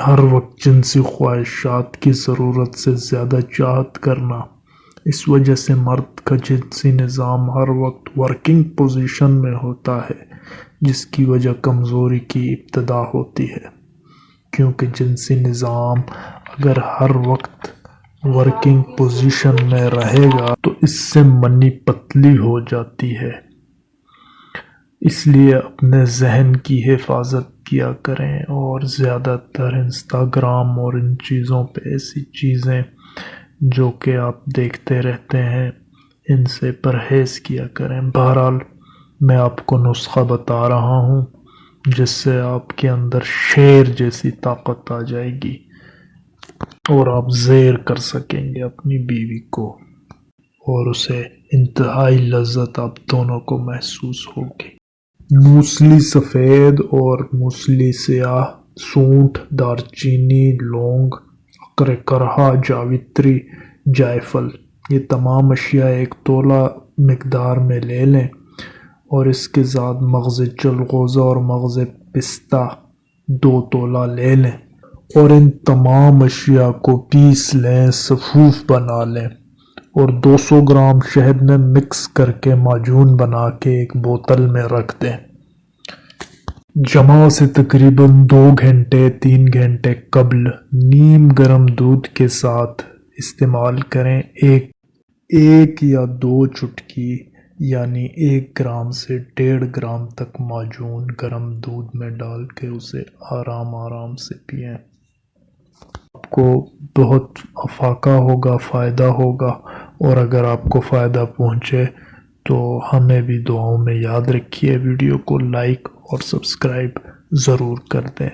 ہر وقت جنسی خواہشات کی ضرورت سے زیادہ چاہت کرنا، اس وجہ سے مرد کا جنسی نظام ہر وقت ورکنگ پوزیشن میں ہوتا ہے، جس کی وجہ کمزوری کی ابتدا ہوتی ہے، کیونکہ جنسی نظام اگر ہر وقت ورکنگ پوزیشن میں رہے گا تو اس سے منی پتلی ہو جاتی ہے۔ اس لیے اپنے ذہن کی حفاظت کیا کریں اور زیادہ تر انسٹاگرام اور ان چیزوں پہ ایسی چیزیں جو کہ آپ دیکھتے رہتے ہیں ان سے پرہیز کیا کریں۔ بہرحال میں آپ کو نسخہ بتا رہا ہوں جس سے آپ کے اندر شیر جیسی طاقت آ جائے گی اور آپ زیر کر سکیں گے اپنی بیوی کو، اور اسے انتہائی لذت آپ دونوں کو محسوس ہوگی۔ موسلی سفید اور موسلی سیاہ، سونٹ، دار چینی، لونگ، عقر کرہا، جاوتری، جائفل، یہ تمام اشیاء ایک تولہ مقدار میں لے لیں، اور اس کے ساتھ مغز چلغوزہ اور مغز پستہ 2 تولہ لے لیں، اور ان تمام اشیاء کو پیس لیں، سفوف بنا لیں، اور 200 گرام شہد میں مکس کر کے معجون بنا کے ایک بوتل میں رکھ دیں۔ جمع سے تقریباً 2 گھنٹے 3 گھنٹے قبل نیم گرم دودھ کے ساتھ استعمال کریں۔ ایک یا 2 چٹکی یعنی 1 گرام سے 1.5 گرام تک معجون گرم دودھ میں ڈال کے اسے آرام سے پئیں۔ آپ کو بہت افاقہ ہوگا، فائدہ ہوگا، اور اگر آپ کو فائدہ پہنچے تو ہمیں بھی دعاؤں میں یاد رکھیے۔ ویڈیو کو لائک اور سبسکرائب ضرور کر دیں۔